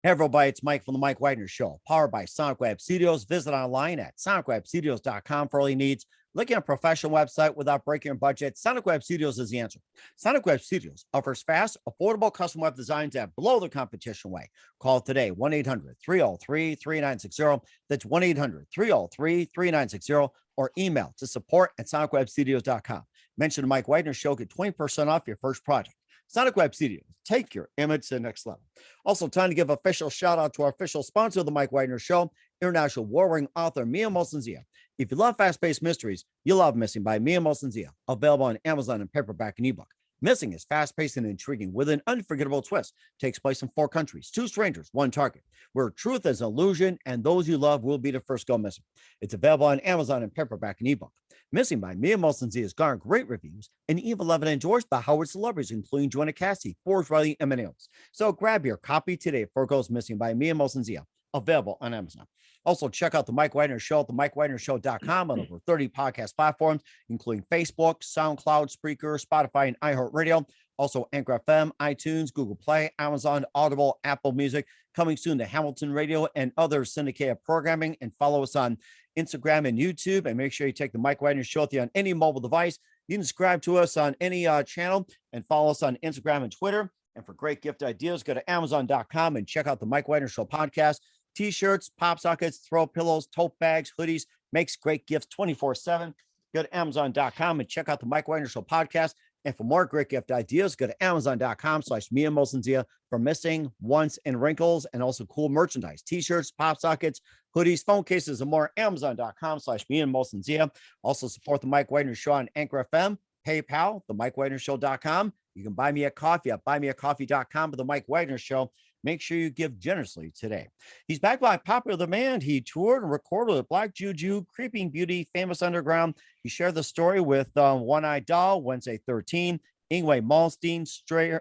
Hey, everybody, it's Mike from the Mike Wagner Show, powered by Sonic Web Studios. Visit online at sonicwebstudios.com for all your needs. Looking at a professional website without breaking your budget, Sonic Web Studios is the answer. Sonic Web Studios offers fast, affordable custom web designs that blow the competition away. Call today, 1-800-303-3960. That's 1-800-303-3960, or email to support@sonicwebstudios.com. Mention the Mike Wagner Show, get 20% off your first project. Sonic Web Studios, take your image to the next level. Also, time to give official shout out to our official sponsor of the Mike Wagner Show, international warring author Mia Molson-Zia. If you love fast-paced mysteries, you'll love Missing by Mia Molson-Zia, available on Amazon in paperback and ebook. Missing is fast-paced and intriguing with an unforgettable twist. Takes place in 4 countries, 2 strangers, 1 target, where truth is an illusion and those you love will be the first go missing. It's available on Amazon in paperback and ebook. Missing by Mia Molson-Zia has garnered great reviews and even loved and endorsed by Howard celebrities, including Joanna Cassidy, Forbes, Riley, and else. So grab your copy today for it goes Missing by Mia Molson-Zia, available on Amazon. Also, check out the Mike Wagner Show at themikewagnershow.com on over 30 podcast platforms, including Facebook, SoundCloud, Spreaker, Spotify, and iHeartRadio. Also, Anchor FM, iTunes, Google Play, Amazon, Audible, Apple Music. Coming soon to Hamilton Radio and other syndicated programming. And follow us on Instagram and YouTube. And make sure you take the Mike Wagner Show with you on any mobile device. You can subscribe to us on any channel and follow us on Instagram and Twitter. And for great gift ideas, go to Amazon.com and check out the Mike Wagner Show podcast. T-shirts, pop sockets, throw pillows, tote bags, hoodies, makes great gifts 24/7. Go to Amazon.com and check out the Mike Wagner Show podcast. And for more great gift ideas, go to Amazon.com/Mia Molson-Zia for Missing, Once, and Wrinkles, and also cool merchandise, T-shirts, pop sockets, hoodies, phone cases, and more. Amazon.com/Mia Molson-Zia. Also support the Mike Wagner Show on Anchor FM, PayPal, themikewagnershow.com. You can buy me a coffee at buymeacoffee.com for the Mike Wagner Show. Make sure you give generously today. He's back by popular demand. He toured and recorded with Black Juju, Creeping Beauty, Famous Underground. He shared the story with One Eye Doll, Wednesday 13, Ingwe Malmsteen,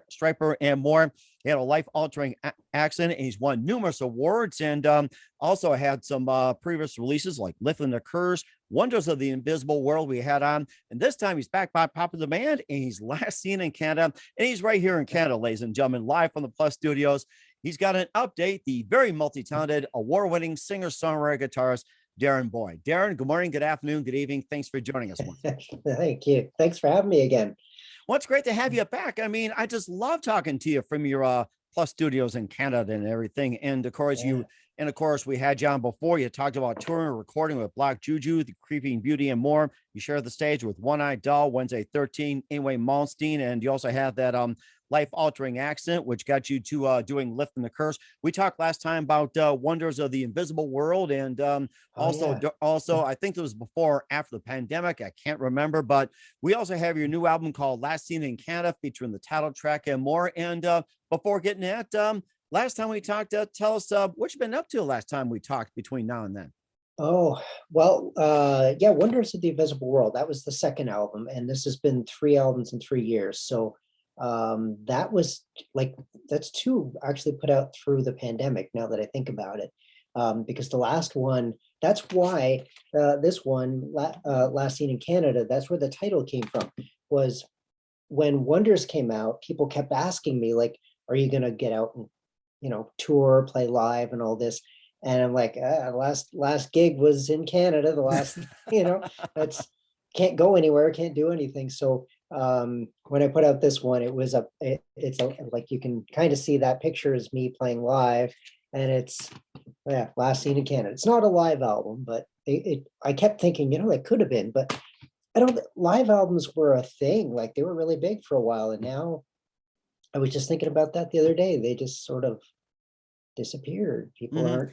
Striper, and more. He had a life-altering accident, and he's won numerous awards, and also had some previous releases like Lifting the Curse, Wonders of the Invisible World we had on. And this time he's back by popular demand, and he's last seen in Canada. And he's right here in Canada, ladies and gentlemen, live from the Plus Studios. He's got an update, the very multi-talented, award-winning singer-songwriter guitarist, Darren Boyd. Darren, good morning, good afternoon, good evening. Thanks for joining us. Thank you. Thanks for having me again. Well, it's great to have you back. I mean, I just love talking to you from your Plus Studios in Canada and everything. And of course, we had you on before. You talked about touring and recording with Black Juju, the Creeping Beauty, and more. You shared the stage with One Eye Doll, Wednesday 13, Ingwe Malmsteen, and you also had that life-altering accident, which got you to doing Lifting the Curse. We talked last time about Wonders of the Invisible World, and also I think it was before or after the pandemic. I can't remember, but we also have your new album called Last Seen in Canada, featuring the title track and more. And before getting at last time we talked, tell us what you've been up to last time we talked between now and then. Oh, well, yeah, Wonders of the Invisible World. That was the second album, and this has been 3 albums in 3 years. So that was that's 2 actually put out through the pandemic, now that I think about it, because the last one, that's why this one, Last Seen in Canada, that's where the title came from. Was when Wonders came out, people kept asking me, like, are you going to get out and, tour, play live and all this? And I'm like, last gig was in Canada. The last, that's can't go anywhere, can't do anything. So when I put out this one, it was like, you can kind of see that picture is me playing live, and it's Last Seen in Canada. It's not a live album, but I kept thinking, it could have been, but live albums were a thing. Like, they were really big for a while, and now I was just thinking about that the other day. They just sort of disappeared. People aren't.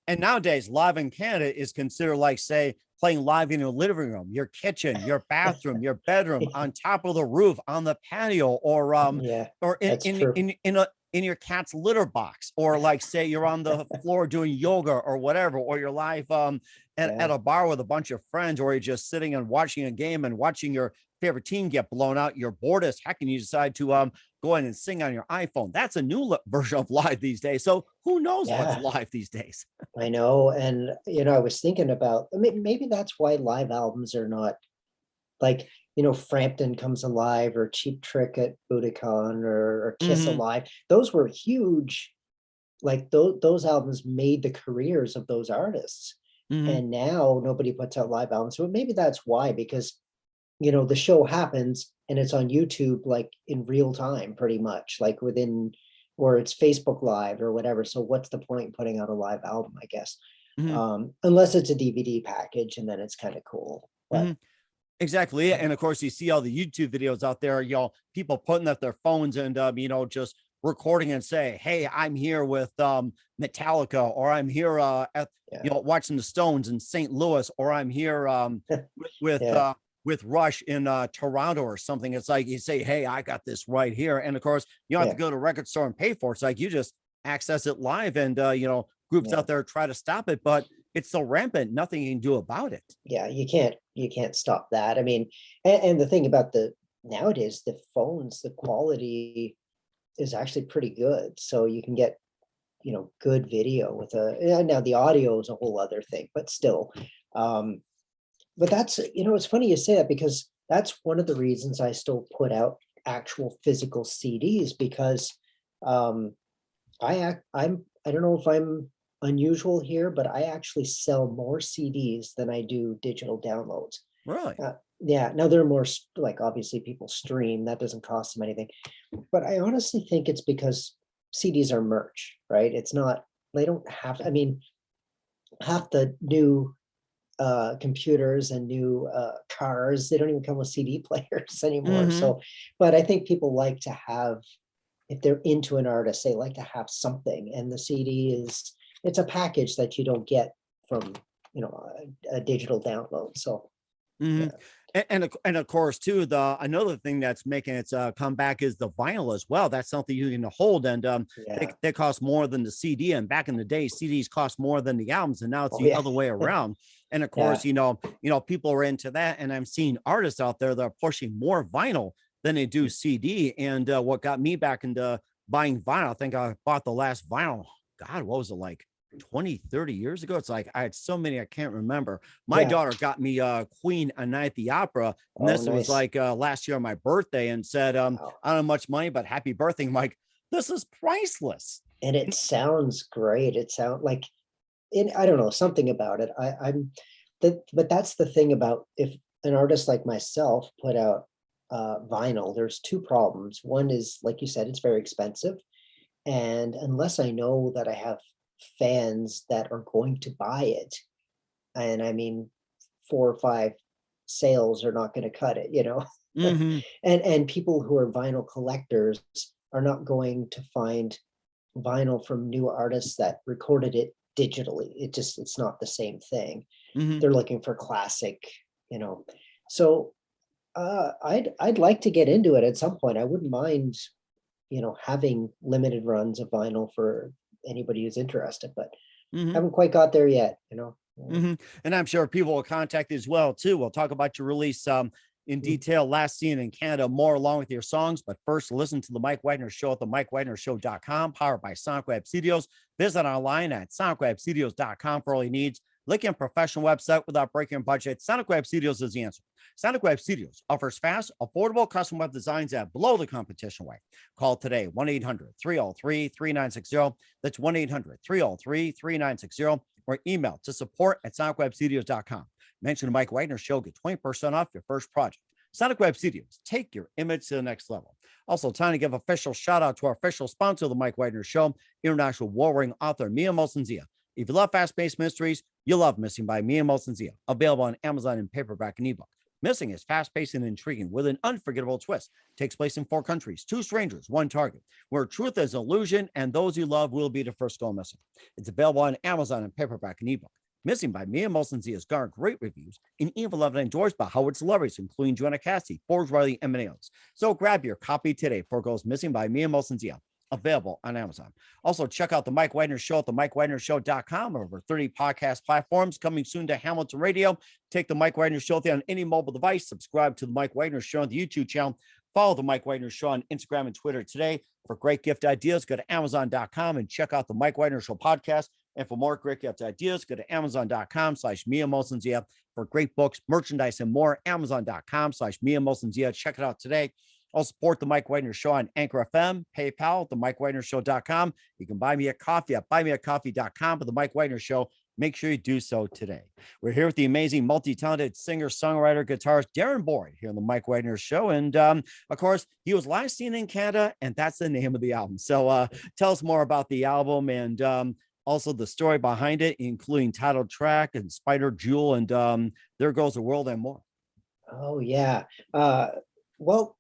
And nowadays, live in Canada is considered like, say, playing live in your living room, your kitchen, your bathroom, your bedroom, on top of the roof, on the patio, or in your cat's litter box, or like, say, you're on the floor doing yoga or whatever, or you're live at a bar with a bunch of friends, or you're just sitting and watching a game and watching your favorite team get blown out. You're bored as heck, and you decide to go in and sing on your iPhone. That's a new version of live these days. So who knows what's live these days? I know. And, I was thinking about, maybe that's why live albums are not like, Frampton Comes Alive or Cheap Trick at Budokan or Kiss Alive. Those were huge like those albums made the careers of those artists. Mhm. And now nobody puts out live albums. So maybe that's why, because the show happens and it's on YouTube like in real time, pretty much like within, or it's Facebook Live or whatever. So what's the point in putting out a live album, I guess? Mhm. Unless it's a DVD package, and then it's kind of cool. But Mhm. Exactly. And of course, you see all the YouTube videos out there, people putting up their phones and, just recording and say, hey, I'm here with Metallica, or I'm here yeah, watching the Stones in St. Louis, or I'm here with yeah, with Rush in Toronto or something. It's like you say, hey, I got this right here. And of course, you don't have to yeah, go to a record store and pay for it. It's like you just access it live, and groups yeah, out there try to stop it, but it's so rampant, nothing you can do about it. yeah. You can't stop that. I mean, and the thing about the nowadays, the phones, the quality is actually pretty good. So you can get good video with now the audio is a whole other thing, but still. Um, but that's, it's funny you say that, because that's one of the reasons I still put out actual physical CDs, because um, I don't know if I'm unusual here, but I actually sell more CDs than I do digital downloads. Really? Yeah, now there are more like, obviously people stream, that doesn't cost them anything, but I honestly think it's because CDs are merch, right? It's not, they don't have, I mean, half the new computers and new cars, they don't even come with CD players anymore. Hmm. So, but I think people like to have, if they're into an artist, they like to have something, and the CD is, it's a package that you don't get from a digital download. So Hmm. yeah, And of course, too, the another thing that's making its comeback is the vinyl as well. That's something you can hold, and yeah, they cost more than the CD. And back in the day, CDs cost more than the albums, and now it's oh the yeah, other way around. And of yeah, course, people are into that, and I'm seeing artists out there that are pushing more vinyl than they do CD. And what got me back into buying vinyl, I think I bought the last vinyl. God, what was it like? 20, 30 years ago. It's like I had so many I can't remember. My yeah. daughter got me Queen A Night at the Opera, and Oh, this was nice. like last year on my birthday, and said, Wow. I don't have much money, but happy birthday. I'm like, this is priceless. And it sounds great. It sounds like it, I don't know, something about it. I'm that, but that's the thing about, if an artist like myself put out vinyl, there's two problems. One is, like you said, it's very expensive. And unless I know that I have fans that are going to buy it, and I mean, 4 or 5 sales are not going to cut it, Hmm. and people who are vinyl collectors are not going to find vinyl from new artists that recorded it digitally. It's not the same thing. Hmm. They're looking for classic, you know. So I'd like to get into it at some point. I wouldn't mind, having limited runs of vinyl for anybody who's interested, but Hmm. haven't quite got there yet. Hmm. And I'm sure people will contact you as well too. We'll talk about your release in Mm. detail, last seen in Canada, more along with your songs. But first, listen to the Mike Wagner Show at the MikeWagnerShow.com, powered by Sonic Web Studios. Visit online at SonicWebStudios.com for all your needs. Linking a professional website without breaking budget. Sonic Web Studios is the answer. Sonic Web Studios offers fast, affordable custom web designs at below the competition rate. Call today, 1-800-303-3960. That's 1-800-303-3960. Or email to support@sonicwebstudios.com. Mention the Mike Wagner Show, get 20% off your first project. Sonic Web Studios, take your image to the next level. Also, time to give official shout out to our official sponsor of the Mike Wagner Show, international warring author Mia Molson-Zia. If you love fast-paced mysteries, you'll love Missing by Mia Molson-Zia, available on Amazon in paperback and ebook. Missing is fast-paced and intriguing with an unforgettable twist. Takes place in 4 countries, 2 strangers, 1 target, where truth is illusion and those you love will be the first to go missing. It's available on Amazon in paperback and ebook. Missing by Mia Molson-Zia has garnered great reviews and even loved and endorsed by Howard celebrities, including Joanna Cassidy, Forbes Riley, and many others. So grab your copy today before it goes missing by Mia Molson-Zia. Available on Amazon. Also, check out the Mike Wagner Show at the MikeWagnerShow.com. Over 30 podcast platforms coming soon to Hamilton Radio. Take the Mike Wagner Show there on any mobile device. Subscribe to the Mike Wagner Show on the YouTube channel. Follow the Mike Wagner Show on Instagram and Twitter today. For great gift ideas, go to Amazon.com and check out the Mike Wagner Show podcast. And for more great gift ideas, go to Amazon.com/Mia Molson-Zia. For great books, merchandise, and more, Amazon.com/Mia Molson-Zia. Check it out today. Also support the Mike Wagner Show on Anchor FM, PayPal, themikewagnershow.com. You can buy me a coffee at buymeacoffee.com. But the Mike Wagner Show, make sure you do so today. We're here with the amazing, multi-talented singer, songwriter, guitarist Darren Boyd here on the Mike Wagner Show. And of course, he was last seen in Canada, and that's the name of the album. So tell us more about the album and also the story behind it, including title track and Spider Jewel and There Goes the World and more. Oh yeah. Well,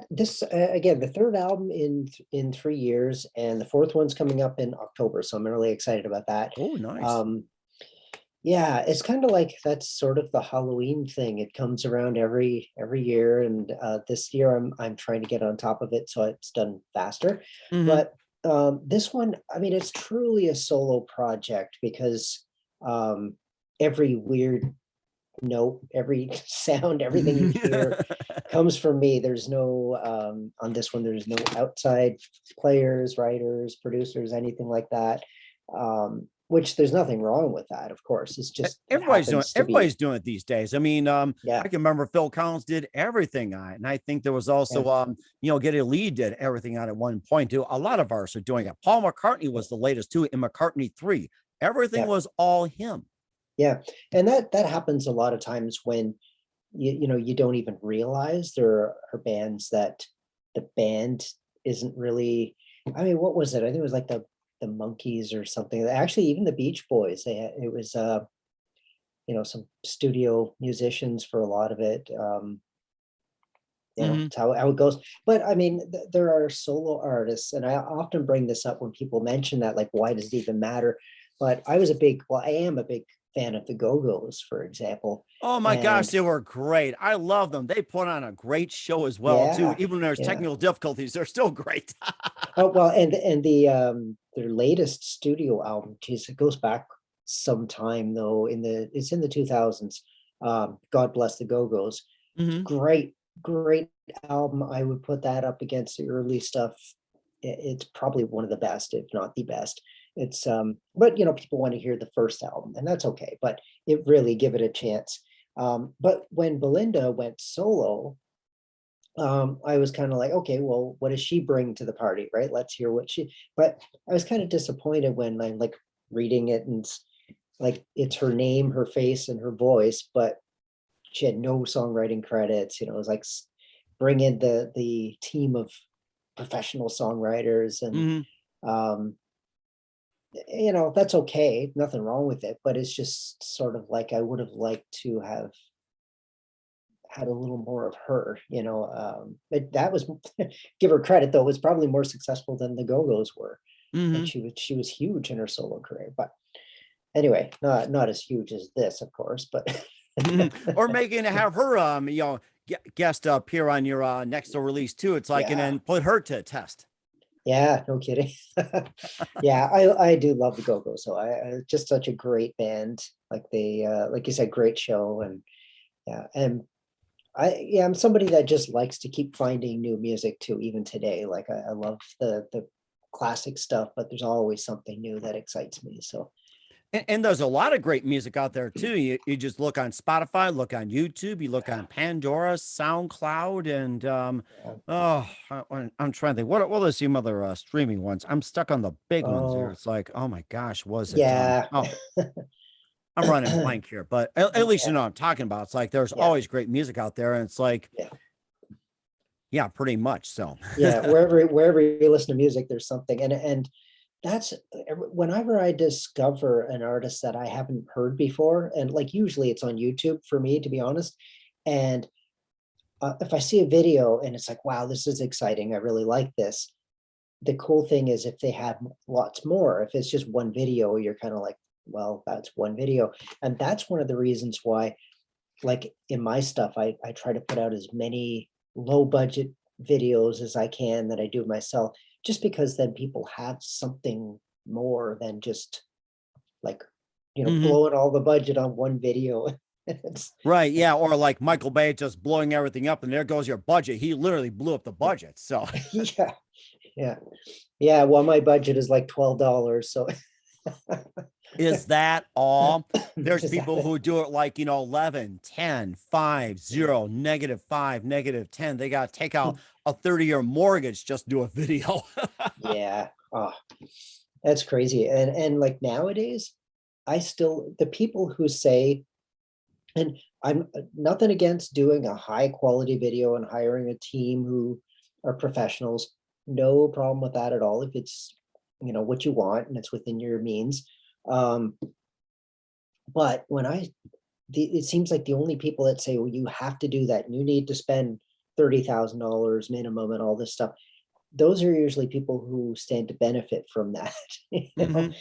this again, the third album in 3 years, and the fourth one's coming up in October, so I'm really excited about that. Oh, nice. Yeah, it's kind of like that's sort of the Halloween thing. It comes around every year, and this year I'm trying to get on top of it so it's done faster. Mhm. But this one, I mean, it's truly a solo project because every weird note, every sound, everything you hear comes from me. There's no on this one, there's no outside players, writers, producers, anything like that. Which there's nothing wrong with that, of course. It's just everybody's doing it these days. I mean, yeah, I can remember Phil Collins did everything on it, and I think there was also Geddy Lee did everything on it at one point too. A lot of artists are doing it. Paul McCartney was the latest too in McCartney 3. Everything was all him. Yeah, and that happens a lot of times when you don't even realize there are bands that the band isn't really. I mean, what was it? I think it was like the Monkees or something. Actually, even the Beach Boys. It was some studio musicians for a lot of it. It's how it goes. But I mean, there are solo artists, and I often bring this up when people mention that, like, why does it even matter? But I am a big fan of the Go-Go's, for example. Oh my gosh, they were great. I love them. They put on a great show as well too. Even when there's technical difficulties, they're still great. Oh well, and their latest studio album, geez, it goes back some time though. It's in the 2000s. God Bless the Go-Go's. Great album. I would put that up against the early stuff. It's probably one of the best, if not the best. It's but people want to hear the first album, and that's okay, but it really, give it a chance. But when Belinda went solo, I was kind of like, okay, well, what does she bring to the party, right? Let's hear but I was kind of disappointed when I'm like reading it, and like it's her name, her face, and her voice, but she had no songwriting credits. It was like bring in the team of professional songwriters, and that's okay, nothing wrong with it, but it's just sort of like I would have liked to have had a little more of her, but that was give her credit though, it was probably more successful than the Go-Go's were. And she was huge in her solo career, but anyway, not as huge as this, of course, but or making have her guest appear on your next release too. It's like, and then put her to a test. Yeah, no kidding. Yeah, I do love the Go-Go. So I just such a great band. Like like you said, great show. And I'm somebody that just likes to keep finding new music too, even today. Like I love the classic stuff, but there's always something new that excites me. So and there's a lot of great music out there too. You just look on Spotify, look on YouTube, you look on Pandora, SoundCloud, and I'm trying to think. What are some other streaming ones? I'm stuck on the big ones here. It's like, oh my gosh, was it? I'm running blank here, but at least you know what I'm talking about. It's like there's always great music out there, and it's like, pretty much. So wherever you listen to music, there's something, and that's whenever I discover an artist that I haven't heard before, and like usually it's on YouTube for me, to be honest. And if I see a video and it's like, wow, this is exciting, I really like this. The cool thing is if they have lots more, if it's just one video, you're kind of like, well, that's one video. And that's one of the reasons why, like in my stuff, I try to put out as many low budget videos as I can that I do myself, just because then people have something more than just like, blowing all the budget on one video. Right. Yeah. Or like Michael Bay just blowing everything up, and there goes your budget. He literally blew up the budget. So yeah. Well, my budget is like $12. So is that all? There's people who do it like, 11, 10, 5, 0, -5, -10. They got to take out a 30-year mortgage just to do a video. Yeah. Oh, that's crazy. And like nowadays, the people who say, and I'm nothing against doing a high quality video and hiring a team who are professionals. No problem with that at all. If it's, what you want and it's within your means. Um, but it seems like the only people that say, well, you have to do that and you need to spend $30,000 minimum and all this stuff, those are usually people who stand to benefit from that. Mhm.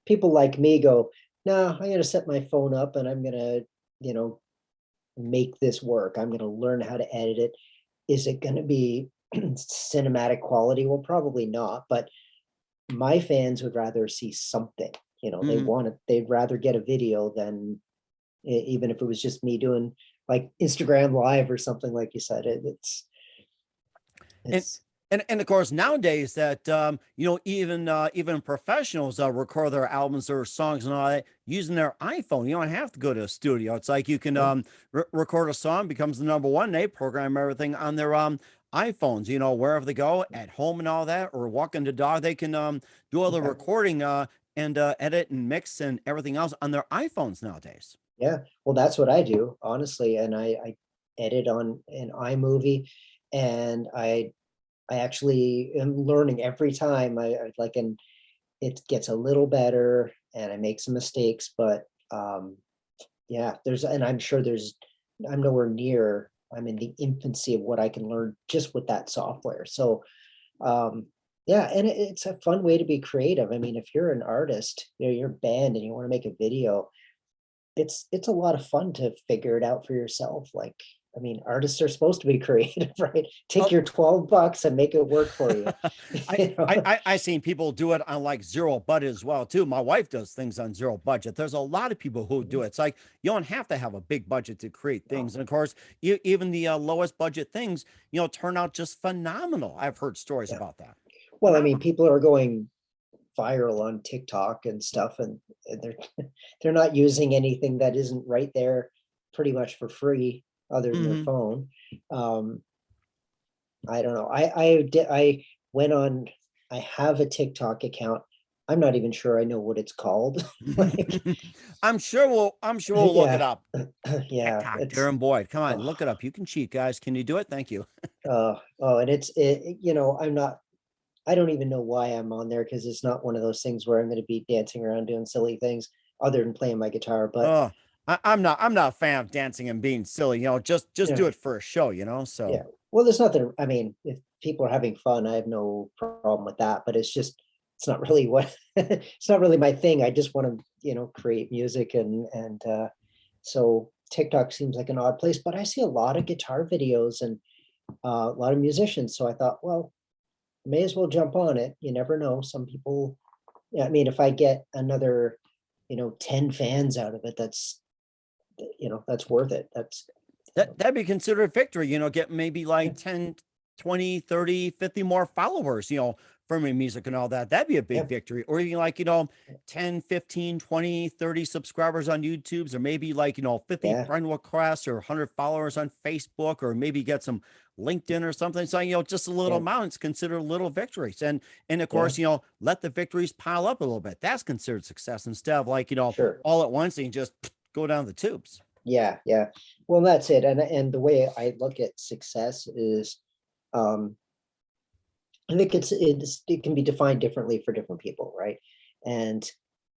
People like me go, no, I'm going to set my phone up and I'm going to, make this work. I'm going to learn how to edit it. Is it going to be cinematic quality? Well, probably not, but my fans would rather see something, Mhm. they'd rather get a video than even if it was just me doing like Instagram live or something like you said. And It's and of course nowadays that even professionals record their albums or songs and all that using their iPhone. You don't have to go to a studio. It's like you can yeah, record a song, becomes the number one. They program everything on their iPhones. Wherever they go, at home and all that, or walking the dog, they can do all the yeah, recording and edit and mix and everything else on their iPhones nowadays. yeah. Well, that's what I do, honestly. And I edit on an iMovie, and I actually am learning every time I like, and it gets a little better and I make some mistakes, but yeah, and I'm sure I'm nowhere near, I'm in the infancy of what I can learn just with that software. So um yeah, and it's a fun way to be creative. I mean, if you're an artist, you're a band and you want to make a video, it's a lot of fun to figure it out for yourself. Like, I mean, artists are supposed to be creative, right? Take Oh, your $12 and make it work for you. I, You know? I seen people do it on like zero budget as well too. My wife does things on zero budget. There's a lot of people who do it. It's like you don't have to have a big budget to create No. things, and of course, even the lowest budget things, turn out just phenomenal. I've heard stories Yeah. about that. Well, I mean, Phenomenal. people are going viral on TikTok and stuff, and they're they're not using anything that isn't right there pretty much for free other than their Hmm. phone. Um, I don't know. I went on. I have a TikTok account. I'm not even sure I know what it's called. Like, I'm sure we'll look it yeah, up. yeah. TikTok, It's Darren Boyd. Come on, oh, look it up. You can cheat, guys. Can you do it? Thank you. and I'm not. I don't even know why I'm on there because it's not one of those things where I'm going to be dancing around doing silly things other than playing my guitar. But Oh, I'm not a fan of dancing and being silly. Just yeah, do it for a show. yeah. So. Well, there's nothing. I mean, if people are having fun, I have no problem with that. But it's not really what it's not really my thing. I just want to, create music and so TikTok seems like an odd place. But I see a lot of guitar videos and a lot of musicians. So I thought, well, may as well jump on it. You never know. Some people. Yeah, I mean, if I get another, 10 fans out of it, that's worth it. That's you know, That'd be considered a victory, get maybe yeah, like 10, 20, 30, 50 more followers, from your music and all that. That'd be a big yeah, victory. Or even like, 10, 15, 20, 30 subscribers on YouTube's, or maybe like, 50 yeah, friend requests or 100 followers on Facebook, or maybe get some LinkedIn or something. So, just a little yeah, amounts considered little victories. And of yeah, course, let the victories pile up a little bit. That's considered success instead of like, sure. all at once and you just go down the tubes. Yeah, yeah. Well, that's it. And the way I look at success is, um, I think it can be defined differently for different people, right? And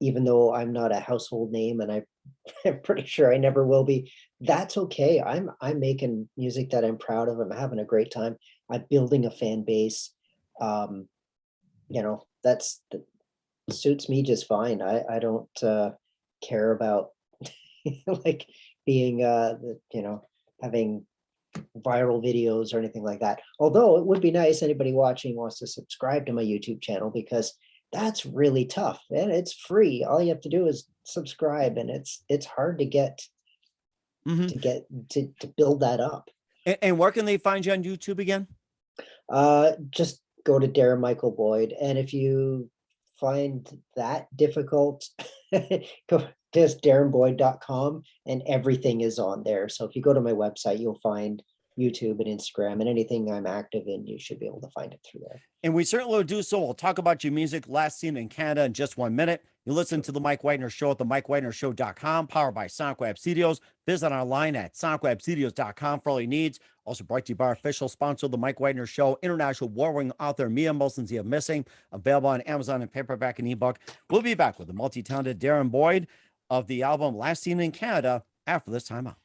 even though I'm not a household name, and I'm pretty sure I never will be, that's okay. I'm making music that I'm proud of. I'm having a great time. I'm building a fan base. Um, that suits me just fine. I don't care about like being having viral videos or anything like that. Although it would be nice, anybody watching wants to subscribe to my YouTube channel because that's really tough and it's free. All you have to do is subscribe, and it's hard to get Mhm. to build that up. And where can they find you on YouTube again? Just go to Darren Michael Boyd, and if you find that difficult, go just darrenboyd.com, and everything is on there. So if you go to my website, you'll find YouTube and Instagram, and anything I'm active in, you should be able to find it through there. And we certainly will do so. We'll talk about your music, last seen in Canada, in just 1 minute. You listen to the Mike Whitener Show at the MikeWhitenerShow.com, powered by Sonic Web Studios. Visit online at SonicWebStudios.com for all your needs. Also brought to you by our official sponsor, the Mike Whitener Show, international war-winning author Mia Molson's The Missing, available on Amazon and paperback and ebook. We'll be back with the multi-talented Darren Boyd of the album Last Seen in Canada after this time out.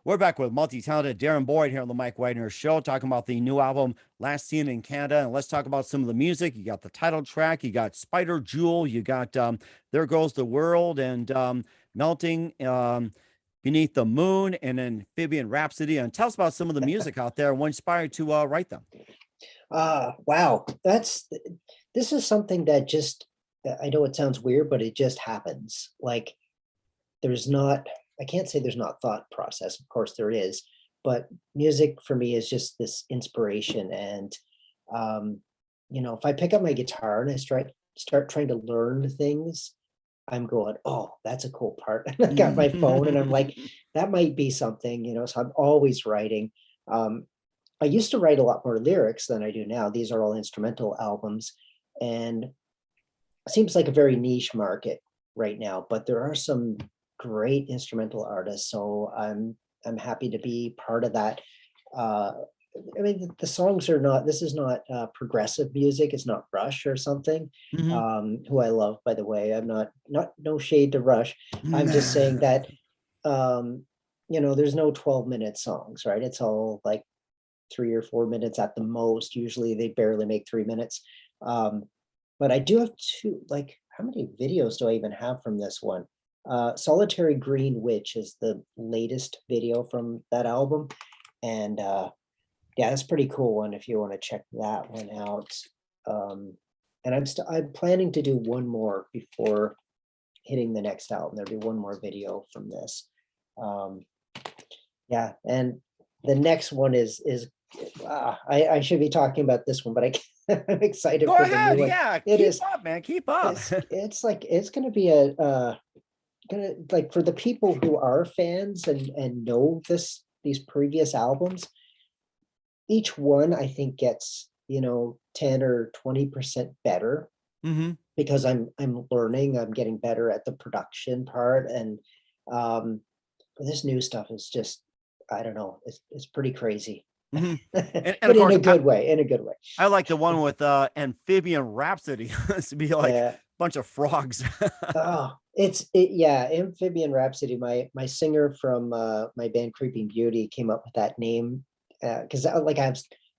We're back with multi-talented Darren Boyd here on the Mike Whitener Show, talking about the new album, Last Seen in Canada. And let's talk about some of the music. You got the title track, you got Spider Jewel, you got There Goes the World, and Melting Beneath the Moon, and Amphibian Rhapsody. And tell us about some of the music out there and what inspired to write them. Wow. This is something that just, I know it sounds weird, but it just happens. Like, I can't say there's not thought process. Of course there is, but music for me is just this inspiration. And, if I pick up my guitar and I start trying to learn things, I'm going, oh, that's a cool part. And I got my phone and I'm like, that might be something, so I'm always writing. I used to write a lot more lyrics than I do now. These are all instrumental albums, and it seems like a very niche market right now, but there are some great instrumental artists. So I'm happy to be part of that. The songs are not, this is not progressive music. It's not Rush or something, who I love, by the way. I'm not no shade to Rush. I'm just saying that, there's no 12-minute songs, right? It's all like 3 or 4 minutes at the most. Usually they barely make 3 minutes. But I do have how many videos do I even have from this one? Solitary Green Witch is the latest video from that album. And yeah, that's a pretty cool one if you want to check that one out. And I'm planning to do one more before hitting the next album. There'll be one more video from this. Yeah, and the next one is I should be talking about this one, but I'm excited. Go for ahead, the new one. yeah. It keep is up, man. Keep up. It's going to be for the people who are fans and know these previous albums. Each one I think gets 10 or 20% better, because I'm learning. I'm getting better at the production part, and this new stuff is just, I don't know, it's pretty crazy. And but of course, in a good way. I like the one with Amphibian Rhapsody. It's to be like a bunch of frogs. Amphibian Rhapsody. My singer from my band Creeping Beauty came up with that name, because I have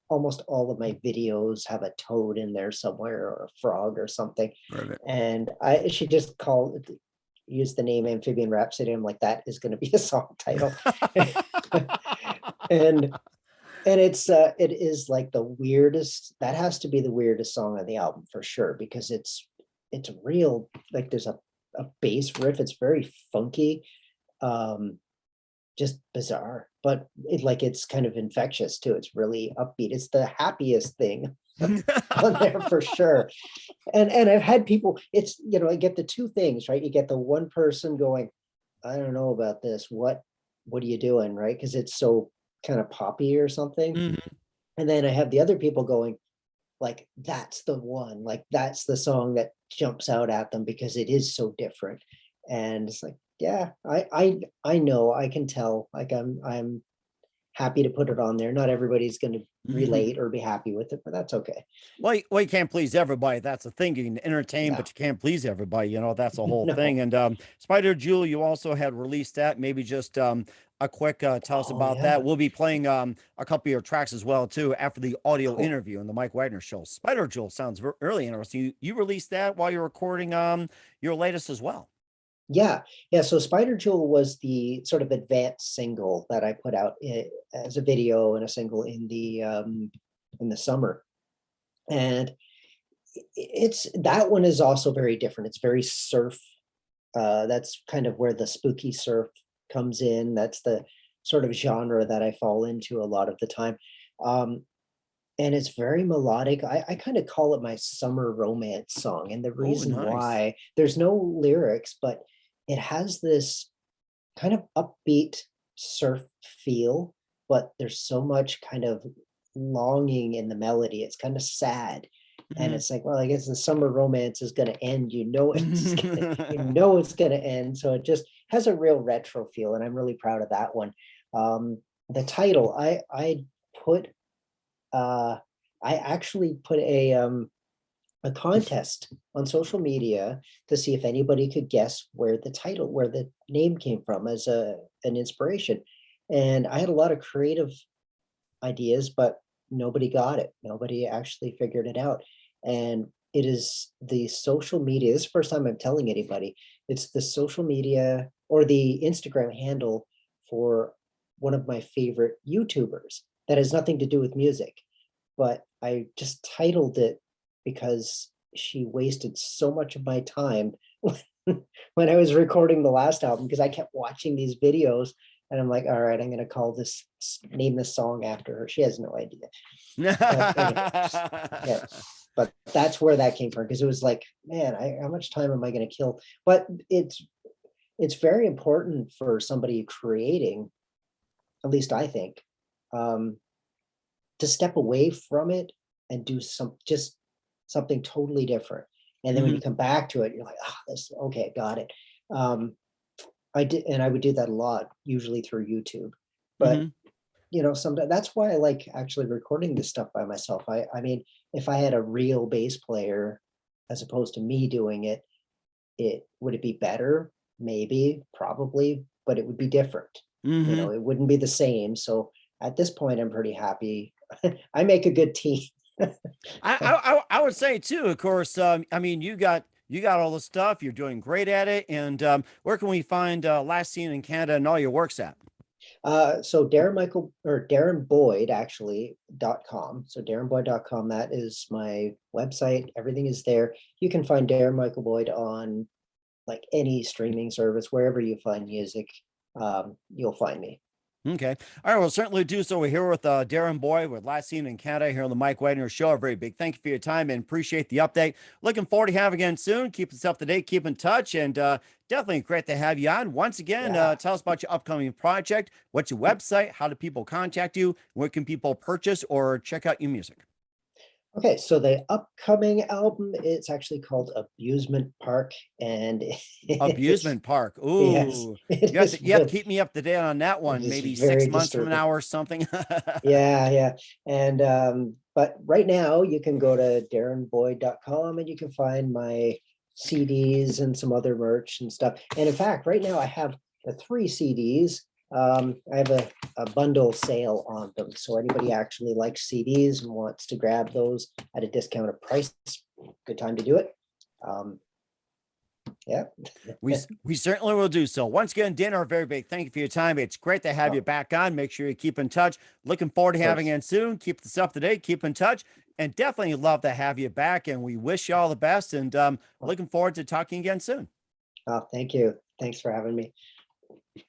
almost all of my videos have a toad in there somewhere, or a frog or something. Right. And she just used the name Amphibian Rhapsody. I'm like, that is going to be a song title. and it is like the weirdest. That has to be the weirdest song on the album for sure, because it's real, like there's a bass riff. It's very funky, just bizarre, but it's kind of infectious too. It's really upbeat. It's the happiest thing on there for sure. And I've had people, it's, I get the two things, right? You get the one person going, I don't know about this. What are you doing? Right. Because it's so kind of poppy or something. And then I have the other people going, like, that's the one, like, that's the song that jumps out at them because it is so different. And it's like, yeah, I know, I can tell, like, I'm happy to put it on there. Not everybody's going to relate or be happy with it, but that's okay. Well, you can't please everybody. That's the thing. You can entertain, but you can't please everybody. That's the whole thing. And Spider Jewel, you also had released that. Maybe just a quick tell us about that. We'll be playing a couple of your tracks as well too after the audio interview on the Mike Whitener Show. Spider Jewel sounds really interesting. You released that while you're recording your latest as well. Yeah. So Spider Jewel was the sort of advanced single that I put out as a video and a single in the summer. And that one is also very different. It's very surf. That's kind of where the spooky surf comes in. That's the sort of genre that I fall into a lot of the time. And it's very melodic. I kind of call it my summer romance song. And the reason why, there's no lyrics, but it has this kind of upbeat surf feel. but there's so much kind of longing in the melody. It's kind of sad. And Mhm. it's like, well, I guess the summer romance is going to end. You know it's going to end. So it just has a real retro feel, and I'm really proud of that one. The title, I put, uh, I actually put a contest on social media to see if anybody could guess where the name came from as an inspiration. And I had a lot of creative ideas, but nobody got it. Nobody actually figured it out. And it is the social media. This is the first time I'm telling anybody. It's the social media or the Instagram handle for one of my favorite YouTubers that has nothing to do with music. But I just titled it because she wasted so much of my time when I was recording the last album, because I kept watching these videos and I'm like, all right, I'm going to name this song after her. She has no idea. But anyway, yeah, but that's where that came from, because it was like, man, how much time am I going to kill? But it's very important for somebody creating, at least I think, um, to step away from it and do just something totally different. And then when you Mhm. come back to it, you're like, ah, this okay, got it. Um, I would do that a lot, usually through YouTube. But Mhm. sometimes that's why I like actually recording this stuff by myself. I mean, if I had a real bass player as opposed to me doing it, it would it be better? Maybe, probably, but it would be different. Mhm. It wouldn't be the same. So at this point, I'm pretty happy. I make a good team. I would say too, of course, I mean, you got all the stuff, you're doing great at it. And where can we find Last Seen in Canada and all your works at? So Darren Michael or Darren Boyd actually .com. So darrenboyd.com, that is my website. Everything is there. You can find Darren Michael Boyd on like any streaming service, wherever you find music, you'll find me. Okay. All right. Well, certainly do so. We're here with Darren Boyd with Last Seen in Canada here on the Mike Wagner Show. A very big thank you for your time and appreciate the update. Looking forward to having you again soon. Keep us up to date, keep in touch, and definitely great to have you on. Once again, Yeah. tell us about your upcoming project. What's your website? How do people contact you? Where can people purchase or check out your music? Okay, so the upcoming album, it's actually called Abusement Park, and it's Abusement Park. yes, Ooh. it is You have to really keep me up to date on that it one. is Maybe very 6 months from disturbing. now or something. Yeah, yeah. And but right now you can go to darrenboyd.com and you can find my CDs and some other merch and stuff. And in fact, right now I have the three CDs. I have a bundle sale on them. So anybody actually likes CDs and wants to grab those at a discounted price, good time to do it. Um, yeah. We certainly will do so. Once again, Dinner, a very big thank you for your time. It's great to have Oh, you of back on. Make sure you keep in touch. Looking forward to having course. you in soon. Keep this up to date. Keep in touch, and definitely love to have you back. And we wish you all the best. And Oh, looking forward to talking again soon. oh, thank you. Thanks for having me.